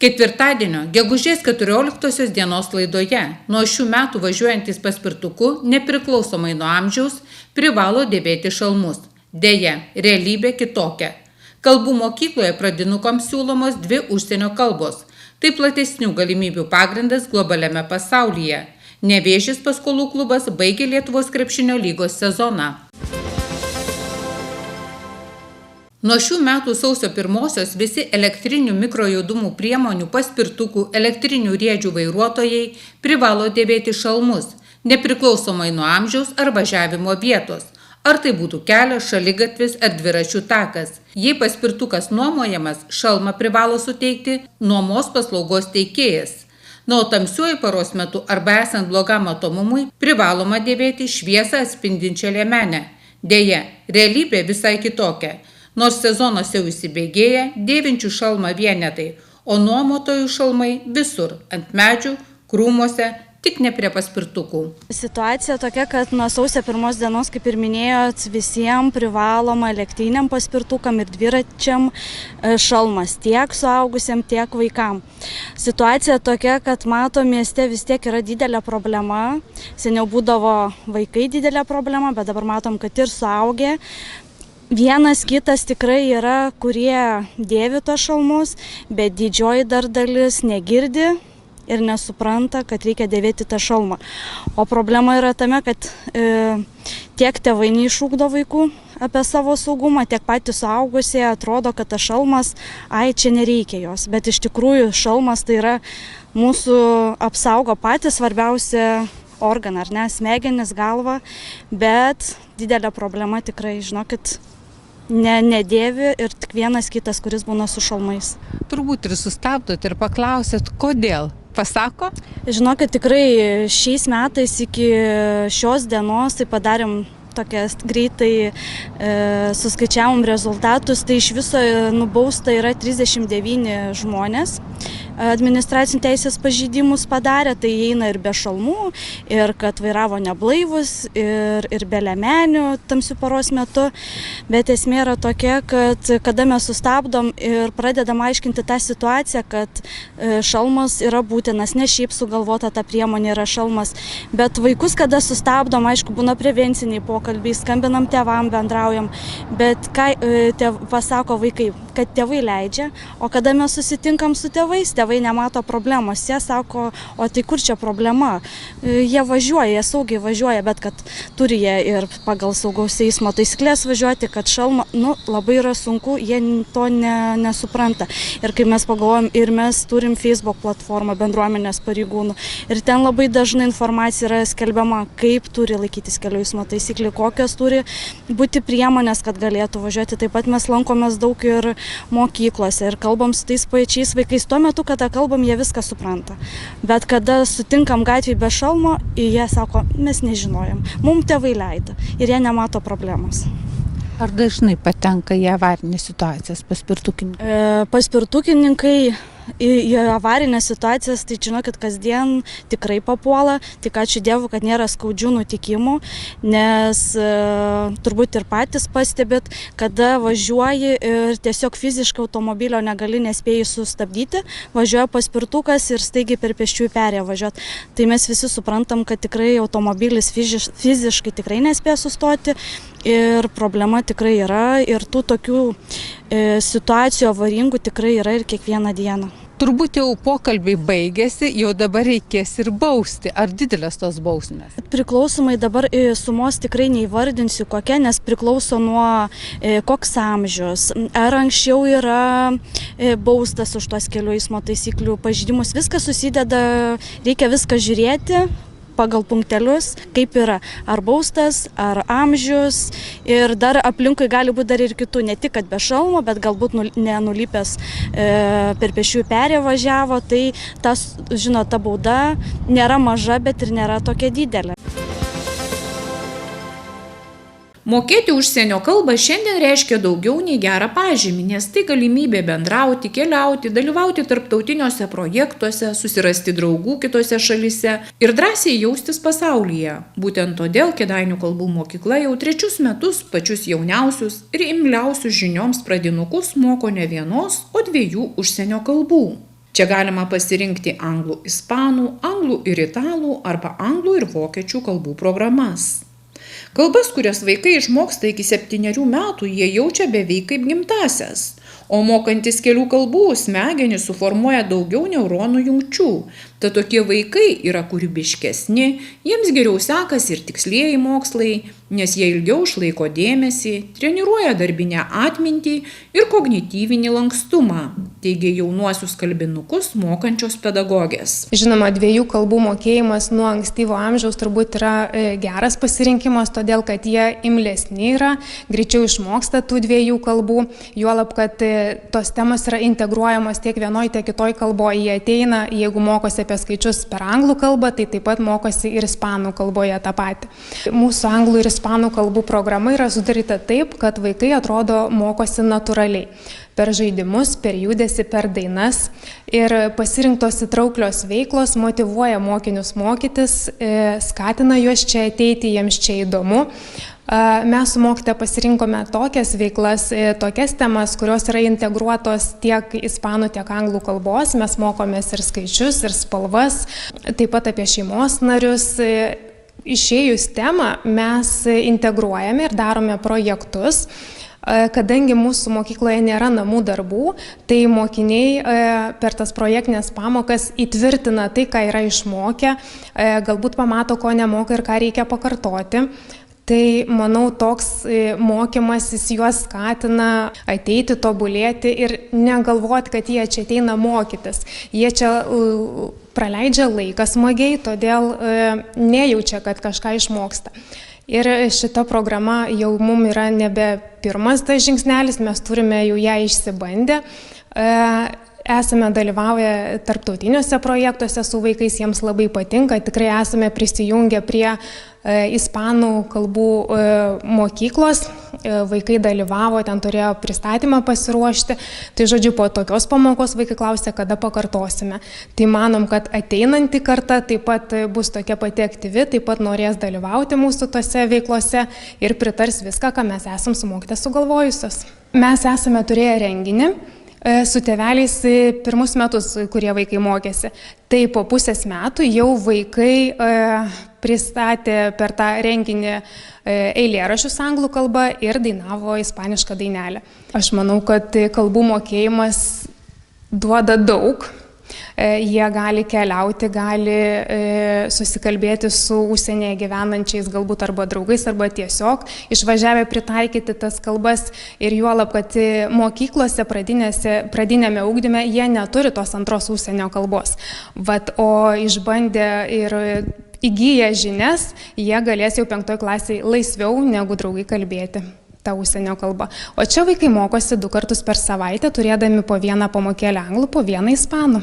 Ketvirtadienio, gegužės 14 dienos laidoje nuo šių metų važiuojantys paspirtuku, nepriklausomai nuo amžiaus, privalo dėvėti šalmus. Deja, realybė kitokia. Kalbų mokykloje pradinukams siūlomos 2 užsienio kalbos. Tai platesnių galimybių pagrindas globaliame pasaulyje. Nevėžis paskolų klubas baigė Lietuvos krepšinio lygos sezoną. Nuo šių metų sausio 1 visi elektrinių mikrojudumų priemonių paspirtukų elektrinių riedžių vairuotojai privalo dėvėti šalmus, nepriklausomai nuo amžiaus ar važiavimo vietos. Ar tai būtų kelias, šaligatvis ar dviračių takas. Jei paspirtukas nuomojamas, šalmą privalo suteikti nuomos paslaugos teikėjas. O tamsiuoju paros metu arba esant blogam matomumui privaloma dėvėti šviesą atspindinčią liemenę. Deja, realybė visai kitokia. Nors sezonas jau įsibėgėja, dėvinčių šalmą vienetai, o nuomotojų šalmai visur, ant medžių, krūmuose, tik ne prie paspirtukų. Situacija tokia, kad nuo sausio 1 dienos, kaip ir minėjot, visiems privaloma elektriniam paspirtukam ir dviračiam šalmas, tiek suaugusiam, tiek vaikam. Situacija tokia, kad mato mieste vis tiek yra didelė problema. Seniau būdavo vaikai didelė problema, bet dabar matom, kad ir suaugę. Vienas kitas tikrai yra, kurie dėvi tos šalmus, bet didžioji dar dalis negirdi ir nesupranta, kad reikia dėvėti tą šalmą. O problema yra tame, kad tiek tėvai neišugdo vaikų apie savo saugumą, tiek patys suaugusieji atrodo, kad tas šalmas, čia nereikia jos. Bet iš tikrųjų šalmas tai yra mūsų apsaugo patys svarbiausia organą, ar ne, smegenis, galvą, bet didelė problema tikrai, žinokit, nedėvi ir tik vienas kitas, kuris būna su šalmais. Turbūt ir sustabdot ir paklausėt, kodėl? Pasako? Žinokit, tikrai šiais metais iki šios dienos tai padarėm tokias greitai suskaičiavom rezultatus, tai iš viso nubausta yra 39 žmonės. Administracinių teisės pažeidimus padarė, tai įeina ir be šalmų, ir kad vairavo neblaivus, ir be liemenių tamsių paros metu. Bet esmė yra tokia, kad kada mes sustabdom ir pradedam aiškinti tą situaciją, kad šalmas yra būtinas, ne šiaip sugalvota ta priemonė yra šalmas, bet vaikus kada sustabdom, aišku, būna prevenciniai pokalbiai, skambinam tėvam, bendraujam, bet ką pasako vaikai, kad tėvai leidžia, o kada mes susitinkam su tėvais, tėvai nemato problemos, jie sako, o tai kur čia problema? Jie važiuoja, jie saugiai važiuoja, bet kad turi jie ir pagal saugaus eismo taisyklės važiuoti, kad šalma, labai yra sunku, jie to nesupranta. Ir kai mes pagalvojam, ir mes turim Facebook platformą bendruomenės pareigūnų, ir ten labai dažnai informacija yra skelbiama, kaip turi laikytis kelių eismo taisyklių, kokios turi būti priemonės, kad galėtų važiuoti. Taip pat mes lankomės daug ir mokyklose ir kalbam su tais pačiais vaikais. Tuo metu, kada kalbam, jie viską supranta. Bet kada sutinkam gatvėje be šalmo, jie sako, mes nežinojom. Mums tėvai leido ir jie nemato problemos. Ar dažnai patenka į avarinės situacijas paspirtukininkai? Paspirtukininkai į avarinės situacijas, tai žinokit, kasdien tikrai papuola, tik ačiū Dievui, kad nėra skaudžių nutikimų, nes turbūt ir patys pastebėt, kada važiuoji ir tiesiog fiziškai automobilio negali, nespėjai sustabdyti, važiuoja paspirtukas ir staigiai per pėsčiųjų perėją važiuoti. Tai mes visi suprantam, kad tikrai automobilis fiziškai tikrai nespėja sustoti ir problema tikrai yra ir tų tokių situacijų avaringų tikrai yra ir kiekvieną dieną. Turbūt jau pokalbiai baigėsi, jau dabar reikės ir bausti. Ar didelės tos bausmės? Priklausomai dabar sumos tikrai neįvardinsiu kokia, nes priklauso nuo koks amžius. Ar anksčiau yra baustas už tos kelių eismo taisyklių pažeidimus. Viskas susideda, reikia viską žiūrėti pagal punktelius, kaip yra, ar baustas, ar amžius ir dar aplinkui gali būti dar ir kitų, ne tik kad be šalmo, bet galbūt nenulypęs per pėsčiųjų perėją važiavo, tai tas, ta bauda nėra maža, bet ir nėra tokia didelė. Mokėti užsienio kalbą šiandien reiškia daugiau nei gerą pažymį, nes tai galimybė bendrauti, keliauti, dalyvauti tarptautiniuose projektuose, susirasti draugų kitose šalyse ir drąsiai jaustis pasaulyje. Būtent todėl Kėdainių kalbų mokykla jau 3 metus pačius jauniausius ir imliausius žinioms pradinukus moko ne vienos, o 2 užsienio kalbų. Čia galima pasirinkti anglų, ispanų, anglų ir italų arba anglų ir vokiečių kalbų programas. Kalbas, kurias vaikai išmoksta iki 7 metų, jie jaučia beveik kaip gimtasias, o mokantis kelių kalbų smegenys suformuoja daugiau neuronų jungčių. Tad tokie vaikai yra kūrybiškesni, jiems geriau sekasi ir tikslieji mokslai, nes jie ilgiau išlaiko dėmesį, treniruoja darbinę atmintį ir kognityvinį lankstumą, teigia jaunuosius kalbinukus mokančios pedagogės. Žinoma, 2 kalbų mokėjimas nuo ankstyvo amžiaus turbūt yra geras pasirinkimas, todėl kad jie imlesni yra, greičiau išmoksta tų 2 kalbų, juolab, kad tos temos yra integruojamos tiek vienoj, tiek kitoj kalboje. Jie ateina, jeigu mokosi apie skaičius per anglų kalbą, tai taip pat mokosi ir ispanų kalboje tą patį. Mūsų anglų ir ispanų kalbų programa yra sudaryta taip, kad vaikai atrodo mokosi natūraliai. Per žaidimus, per judesį, per dainas ir pasirinktos įtrauklios veiklos motyvuoja mokinius mokytis, skatina juos čia ateiti, jiems čia įdomu. Mes su mokytoja pasirinkome tokias veiklas, tokias temas, kurios yra integruotos tiek ispanų, tiek anglų kalbos. Mes mokomės ir skaičius, ir spalvas, taip pat apie šeimos narius. Išėjus temą mes integruojame ir darome projektus. Kadangi mūsų mokykloje nėra namų darbų, tai mokiniai per tas projektinės pamokas įtvirtina tai, ką yra išmokę, galbūt pamato, ko nemoka ir ką reikia pakartoti. Tai, manau, toks mokymasis juos skatina ateiti, tobulėti ir negalvoti, kad jie čia ateina mokytis. Jie čia praleidžia laiką smagiai, todėl nejaučia, kad kažką išmoksta. Ir šita programa jau mums yra nebe pirmas tas žingsnelis, mes turime jau ją išsibandę. Esame dalyvauję tarptautiniuose projektuose su vaikais, jiems labai patinka, tikrai esame prisijungę prie ispanų kalbų mokyklos, vaikai dalyvavo, ten turėjo pristatymą pasiruošti, tai žodžiu, po tokios pamokos vaikai klausė, kada pakartosime. Tai manom, kad ateinanti karta taip pat bus tokia pati aktyvi, taip pat norės dalyvauti mūsų tose veiklose ir pritars viską, ką mes esam su mokytoja sugalvojusios. Mes esame turėję renginį su tėveliais 1 metus, kurie vaikai mokėsi. Tai po pusės metų jau vaikai pristatė per tą renginį eilėraščius anglų kalba ir dainavo ispanišką dainelę. Aš manau, kad kalbų mokėjimas duoda daug. Jie gali keliauti, gali susikalbėti su užsienyje gyvenančiais galbūt arba draugais, arba tiesiog išvažiavę pritaikyti tas kalbas ir juolab, kad mokyklose pradinėme ugdyme jie neturi tos antros užsienio kalbos. O išbandę ir įgyję žinias, jie galės jau 5 klasėje laisviau negu draugai kalbėti tą užsienio kalbą. O čia vaikai mokosi 2 kartus per savaitę, turėdami po 1 pamokėlę anglų, po 1 ispanų.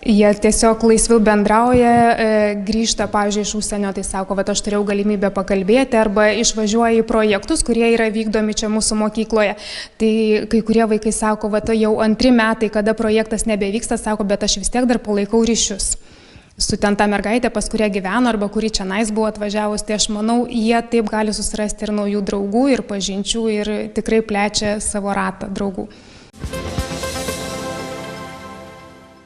Jie tiesiog laisviau bendrauja, grįžta, pavyzdžiui, iš užsienio, tai sako, kad aš turėjau galimybę pakalbėti arba išvažiuoja į projektus, kurie yra vykdomi čia mūsų mokykloje. Tai kai kurie vaikai sako, kad jau 2 metai, kada projektas nebevyksta, sako, bet aš vis tiek dar palaikau ryšius su ten ta mergaitė, pas kurią gyveno arba kuri čia nais buvo atvažiavus. Tai aš manau, jie taip gali susirasti ir naujų draugų, ir pažinčių, ir tikrai plečia savo ratą draugų.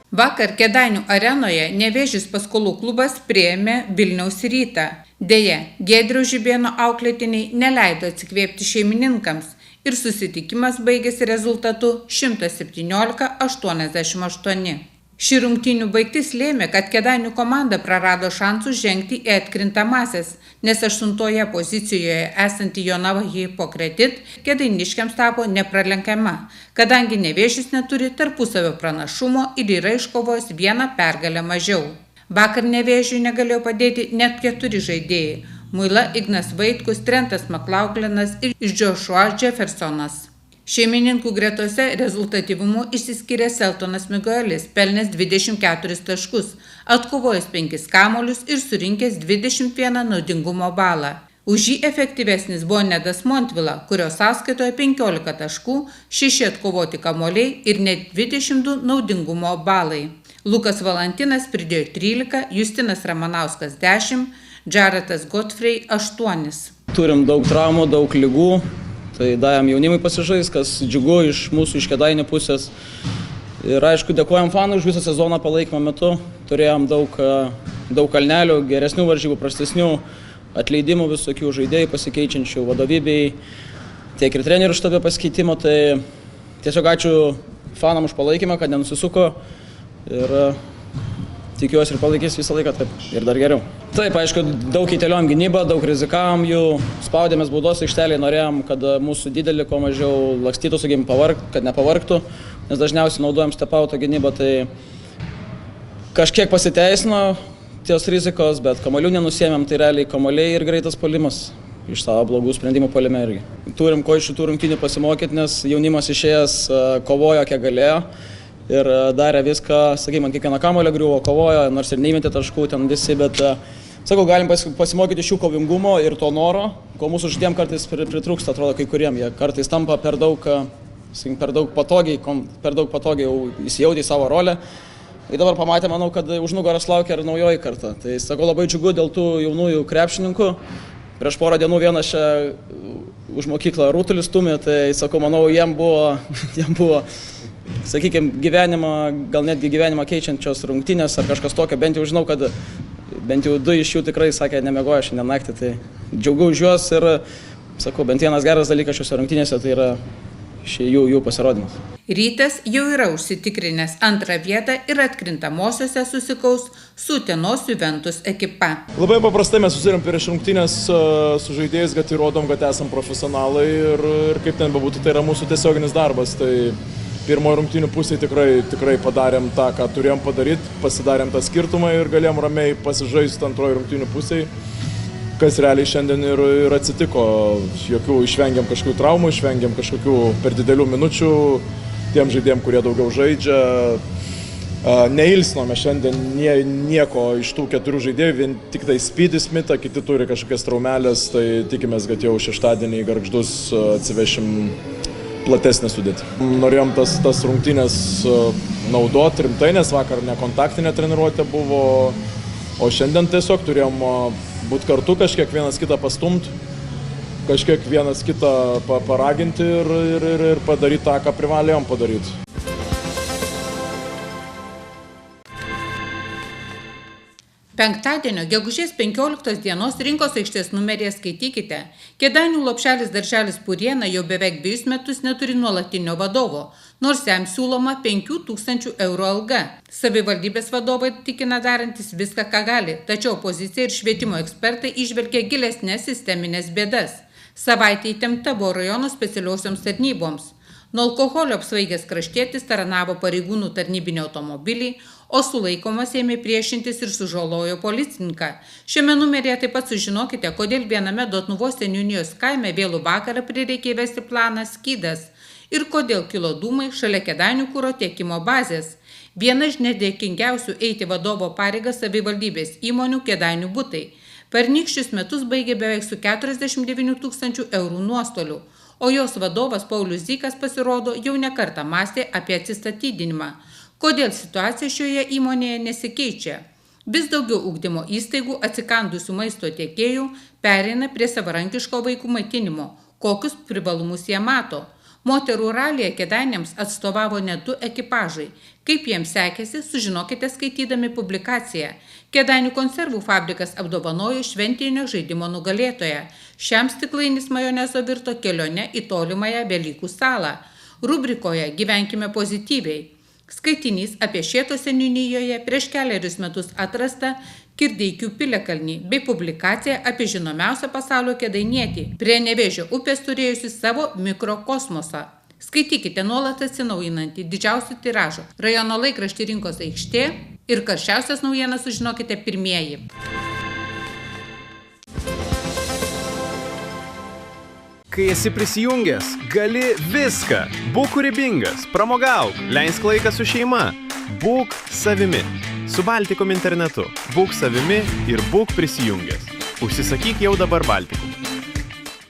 Vakar Kėdainių arenoje Nevėžis paskolų klubas priėmė Vilniaus Rytą. Deja, Giedriaus Žibėno auklėtiniai neleido atsikvėpti šeimininkams ir susitikimas baigėsi rezultatu 117-88. Ši rungtynių baigtis lėmė, kad Kėdainių komanda prarado šansus žengti į atkrintamąsias, nes 8 pozicijoje esanti Jonava Hipokretit kėdainiškiams tapo nepralenkiama, kadangi Nevėžis neturi tarpusavio pranašumo ir yra iškovojęs 1 pergalę mažiau. Vakar Nevėžiui negalėjo padėti net 4 žaidėjai – Muila Ignas Vaitkus, Trentas Maklauklinas ir Joshua Jeffersonas. Šeimininkų gretose rezultatyvumu išsiskyrė Seltonas Miguelis, pelnęs 24 taškus, atkovojęs 5 kamuolius ir surinkęs 21 naudingumo balą. Už jį efektyvesnis buvo Nedas Montvila, kurio sąskaitoje 15 taškų, 6 atkovoti kamuoliai ir net 22 naudingumo balai. Lukas Valantinas pridėjo 13, Justinas Ramanauskas 10, Jaretas Godfrey 8. Turim daug traumų, daug ligų, tai davėm jaunimui pasižais, kas džiugu iš mūsų, iš Kėdainių pusės. Ir aišku, dėkojam fanų už visą sezoną palaikymo metu. Turėjom daug kalnelių, geresnių varžybų, prastesnių, atleidimų visokių žaidėjų pasikeičiančių, vadovybei, tiek ir trenerių štabe pasikeitimo. Tai tiesiog ačiū fanam už palaikymą, kad nenusisuko ir tikiuosi ir palaikys visą laiką taip ir dar geriau. Taip, aišku, daug įteliom gynybą, daug rizikavom jų, spaudėmės baudos aikštelėje, norėjom, kad mūsų didelį kuo mažiau lakstytų, sakykim, kad nepavargtų, nes dažniausiai naudojam step-auto gynybą, tai kažkiek pasiteisino ties rizikos, bet kamuolių nenusėmėm, tai realiai kamuoliai ir greitas puolimas iš savo blogų sprendimų puolime irgi. Turim ko iš šitų rungtynių pasimokyti, nes jaunimas išėjęs kovojo, kiek galėjo ir darė viską, sakykime, kiekvieną kamuolio griuvo, kovojo, nors ir neįmetė taškų ten visi, bet sakau, galim pasimokyti iš jų kovingumo ir to noro, ko mūsų žaidėjams kartais pritrūksta, atrodo, kai kuriem. Jie kartais tampa per daug patogiai jau įsijautė į savo rolę. Ir dabar pamatė, manau, kad už nugaros laukia ir naujoji karta. Tai sakau, labai džiugu dėl tų jaunųjų krepšininkų. Prieš porą dienų vienas čia už mokyklą rutulį stumė, tai sakau, manau, jiem buvo, sakykime, gal netgi gyvenimą keičiančios rungtynės ar kažkas tokio. Bent jau žinau, kad bent jau 2 iš jų tikrai sakė, nemiegojo šiandien naktį. Tai džiaugiu už juos ir, sakau, bent vienas geras dalykas šiose rungtynėse tai yra jų pasirodymas. Rytas jau yra užsitikrinęs 2 vietą ir atkrintamosiose susikaus su Utenos Juventus ekipa. Labai paprastai mes susirėm prieš rungtynės su žaidėjais, kad įrodom, kad esam profesionalai ir kaip ten bebūtų, tai yra mūsų tiesioginis darbas. Tai pirmojo rungtynių pusėje tikrai padarėm tą, ką turėjom padaryti, pasidarėm tą skirtumą ir galėjom ramiai pasižaisti antrojo rungtynių pusėje. Kas realiai šiandien ir atsitiko. Išvengiam kažkokių traumų, išvengiam kažkokių per didelių minučių tiem žaidėjim, kurie daugiau žaidžia. Neilsinome šiandien nieko iš tų 4 žaidėjų, vien tik tai Speedy Smithą, kiti turi kažkokias traumelės, tai tikimės, kad jau šeštadienį į Gargždus atsivešim platesnę sudėtį. Norėjom tas rungtynės naudoti rimtai, nes vakar nekontaktinė treniruotė buvo, o šiandien tiesiog turėjom būti kartu, kažkiek vienas kitą pastumti, kažkiek vienas kitą paraginti ir padaryti tą, ką privalėjom padaryti. Penktadienio, gegužės 15 dienos rinkos aikštės numeryje skaitykite. Kėdainių lopšelis darželis Puriena jau beveik 2 metus neturi nuolatinio vadovo, nors jam siūloma 5 000 eurų alga. Savivaldybės vadovai tikina darantis viską, ką gali, tačiau opozicija ir švietimo ekspertai įžvelgia gilesnės sisteminės bėdas. Savaitė įtempta buvo rajono specialiosioms tarnyboms. Nuo alkoholio apsvaigęs kraštietis taranavo pareigūnų tarnybinį automobilį, o sulaikomas ėmė priešintis ir sužalojo policininką. Šiame numeryje taip pat sužinokite, kodėl viename Dotnuvos seniūnijos kaime vėlų vakarą prireikė įvesti planą Skydas ir kodėl kilo dūmai šalia Kėdainių kuro tiekimo bazės. Viena iš nedėkingiausių eiti vadovo pareigas savivaldybės įmonių Kėdainių butai. Pernykščius metus baigė beveik su 49 000 eurų nuostolių, o jos vadovas Paulius Zykas pasirodo jau nekartą mąstė apie atsistatydinimą. Kodėl situacija šioje įmonėje nesikeičia? Vis daugiau ugdymo įstaigų atsikandusių maisto tiekėjų pereina prie savarankiško vaikų maitinimo. Kokius privalumus jie mato? Moterų ralyje Kėdainiams atstovavo net 2 ekipažai. Kaip jiems sekėsi, sužinokite skaitydami publikaciją. Kėdainių konservų fabrikas apdovanojo šventinio žaidimo nugalėtoją. Šiam stiklainis majonezo virto kelione į tolimąją Velykų salą. Rubrikoje Gyvenkime pozityviai. Skaitinys apie Šėtos seniūnijoje prieš kelerius metus atrastą Kirdeikių piliakalnį bei publikacija apie žinomiausią pasaulio kėdainietį, prie Nevėžio upės turėjusi savo mikrokosmosą. Skaitykite nuolat atsinaujinantį didžiausių tiražų rajono laikraštį Rinkos aikštė ir karščiausias naujienas sužinokite pirmieji. Kai esi prisijungęs, gali viską. Būk kūrybingas, pramogauk, leisk laiką su šeima. Būk savimi. Su Baltikom internetu. Būk savimi ir būk prisijungęs. Užsisakyk jau dabar Baltikum.